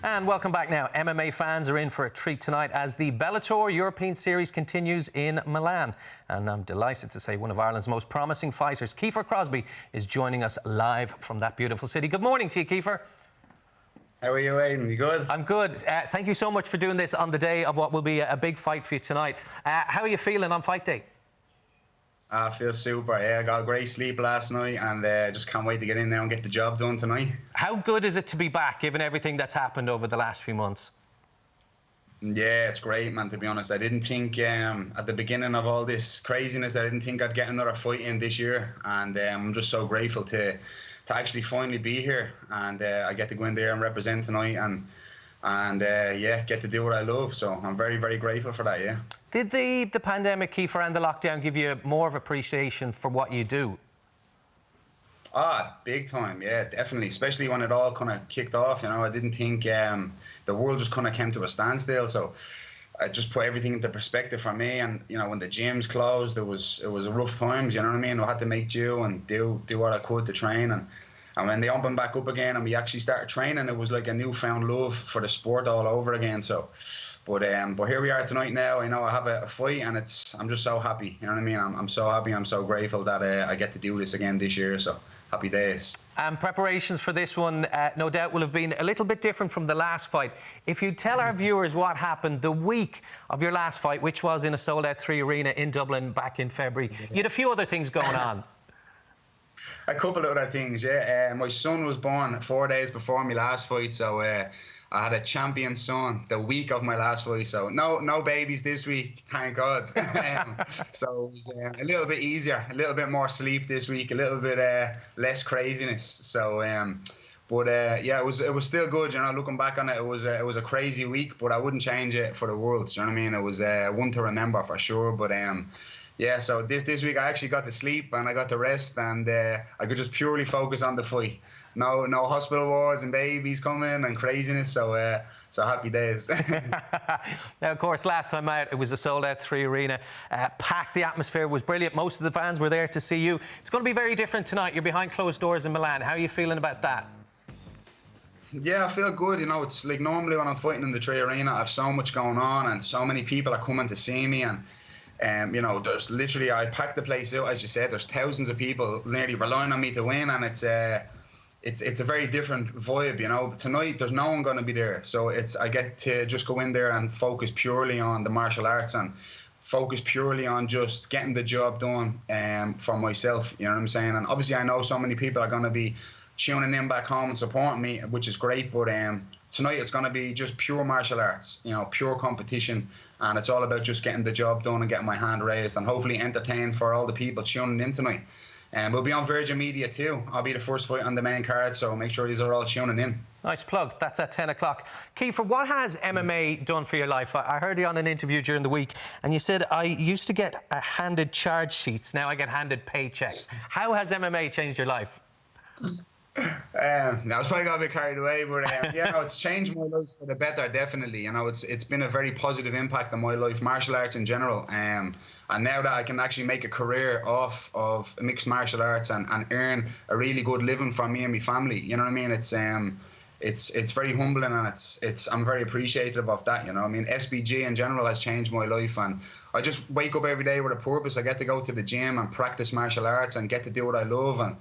And welcome back now. MMA fans are in for a treat tonight as the Bellator European Series continues in Milan. And I'm delighted to say one of Ireland's most promising fighters, Kiefer Crosbie, is joining us live from that beautiful city. Good morning to you, Kiefer. How are you, Aidan? You good? I'm good. Thank you so much for doing this on the day of what will be a big fight for you tonight. How are you feeling on fight day? I feel super. Yeah, I got a great sleep last night and just can't wait to get in there and get the job done tonight. How good is it to be back, given everything that's happened over the last few months? Yeah, it's great, man, to be honest. I didn't think at the beginning of all this craziness, I didn't think I'd get another fight in this year. And I'm just so grateful to actually finally be here. And I get to go in there and represent tonight and yeah, get to do what I love. So I'm very, very grateful for that, yeah. Did the pandemic, Kiefer, and the lockdown give you more of appreciation for what you do? Big time, yeah, definitely. Especially when it all kind of kicked off, you know. I didn't think the world just kind of came to a standstill. So I just put everything into perspective for me. And, you know, when the gyms closed, it was rough times, you know what I mean? I had to make do and do what I could to train. And when they opened back up again and we actually started training, it was like a newfound love for the sport all over again. So, but here we are tonight now. I know I have a fight and I'm just so happy. You know what I mean? I'm so happy. I'm so grateful that I get to do this again this year. So happy days. And preparations for this one, no doubt, will have been a little bit different from the last fight. If you tell our viewers what happened the week of your last fight, which was in a sold-out 3 arena in Dublin back in February, you had a few other things going on. A couple of other things, yeah. My son was born 4 days before my last fight, so I had a champion son the week of my last fight. So no babies this week, thank God. So it was a little bit easier, a little bit more sleep this week, a little bit less craziness. So, yeah, it was still good. You know, looking back on it, it was a crazy week, but I wouldn't change it for the world. You know what I mean? It was one to remember for sure. But yeah, so this week I actually got to sleep and I got to rest and I could just purely focus on the fight. No hospital wards and babies coming and craziness. So happy days. Now, of course, last time out it was a sold-out 3 arena, packed. The atmosphere was brilliant. Most of the fans were there to see you. It's going to be very different tonight. You're behind closed doors in Milan. How are you feeling about that? Yeah, I feel good. You know, it's like normally when I'm fighting in the 3 arena, I have so much going on and so many people are coming to see me and. You know, there's literally, I packed the place out, as you said. There's thousands of people nearly relying on me to win, and it's a very different vibe. You know, tonight there's no one going to be there, so I get to just go in there and focus purely on the martial arts and focus purely on just getting the job done for myself. You know what I'm saying? And obviously, I know so many people are going to be tuning in back home and supporting me, which is great. But tonight it's going to be just pure martial arts, you know, pure competition. And it's all about just getting the job done and getting my hand raised and hopefully entertain for all the people tuning in tonight. And we'll be on Virgin Media too. I'll be the first fight on the main card, so make sure these are all tuning in. Nice plug. That's at 10 o'clock. Kiefer, what has MMA done for your life? I heard you on an interview during the week and you said, I used to get handed charge sheets, now I get handed paychecks. How has MMA changed your life? I was probably got a bit carried away, but yeah, no, it's changed my life for the better, definitely. You know, it's been a very positive impact on my life, martial arts in general. And now that I can actually make a career off of mixed martial arts and earn a really good living for me and my family, you know what I mean? It's very humbling and I'm very appreciative of that. You know, I mean, SBG in general has changed my life, and I just wake up every day with a purpose. I get to go to the gym and practice martial arts and get to do what I love and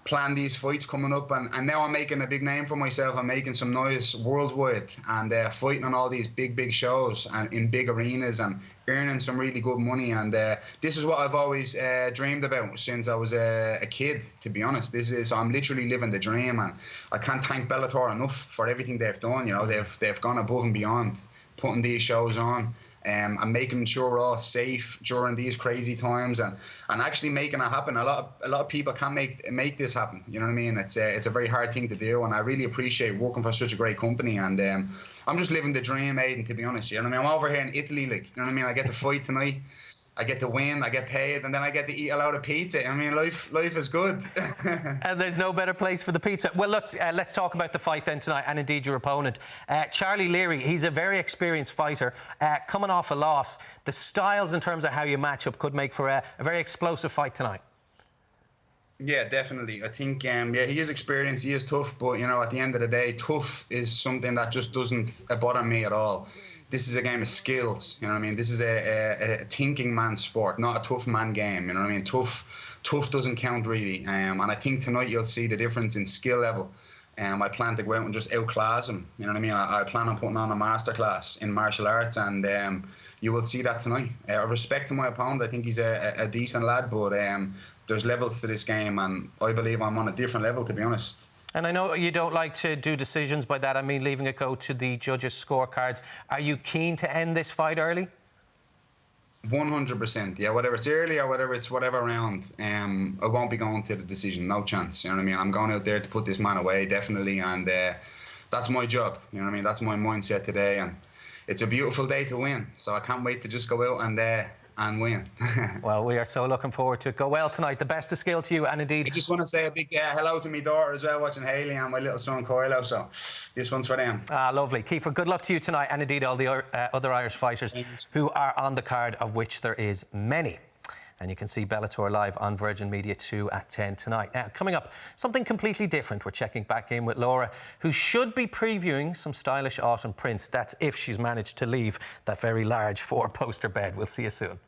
plan these fights coming up, and now I'm making a big name for myself. I'm making some noise worldwide and fighting on all these big shows and in big arenas and earning some really good money. And this is what I've always dreamed about since I was a kid, to be honest. I'm literally living the dream, and I can't thank Bellator enough for everything they've done. You know, they've gone above and beyond putting these shows on. And making sure we're all safe during these crazy times and actually making it happen. A lot of people can't make this happen. You know what I mean? It's a very hard thing to do, and I really appreciate working for such a great company. And I'm just living the dream, Aidan, to be honest. You know what I mean? I'm over here in Italy, like, you know what I mean? I get to fight tonight. I get to win, I get paid, and then I get to eat a lot of pizza. I mean, life is good. And there's no better place for the pizza. Well, look, let's talk about the fight then tonight, and indeed your opponent. Charlie Leary, he's a very experienced fighter, coming off a loss. The styles in terms of how you match up could make for a very explosive fight tonight. Yeah, definitely. I think, yeah, he is experienced, he is tough, but at the end of the day, tough is something that just doesn't bother me at all. This is a game of skills, you know what I mean? This is a thinking man sport, not a tough man game, you know what I mean? Tough doesn't count really. And I think tonight you'll see the difference in skill level. I plan to go out and just outclass him, you know what I mean? I plan on putting on a masterclass in martial arts, and you will see that tonight. Respect to my opponent, I think he's a decent lad, but there's levels to this game, and I believe I'm on a different level, to be honest. And I know you don't like to do decisions. By that I mean leaving it go to the judges' scorecards. Are you keen to end this fight early? 100%, yeah. Whether it's early or whether it's whatever round, I won't be going to the decision. No chance. You know what I mean? I'm going out there to put this man away, definitely, and that's my job. You know what I mean? That's my mindset today, and it's a beautiful day to win. So I can't wait to just go out and win. Well, we are so looking forward to it. Go well tonight. The best of skill to you, and indeed. I just want to say a big hello to my daughter as well, watching Hayley, and my little son Coilo. So this one's for them. Ah, lovely. Kiefer, good luck to you tonight, and indeed all the other Irish fighters who are on the card, of which there is many. And you can see Bellator live on Virgin Media 2 at 10 tonight. Now, coming up, something completely different. We're checking back in with Laura, who should be previewing some stylish autumn prints. That's if she's managed to leave that very large 4-poster bed. We'll see you soon.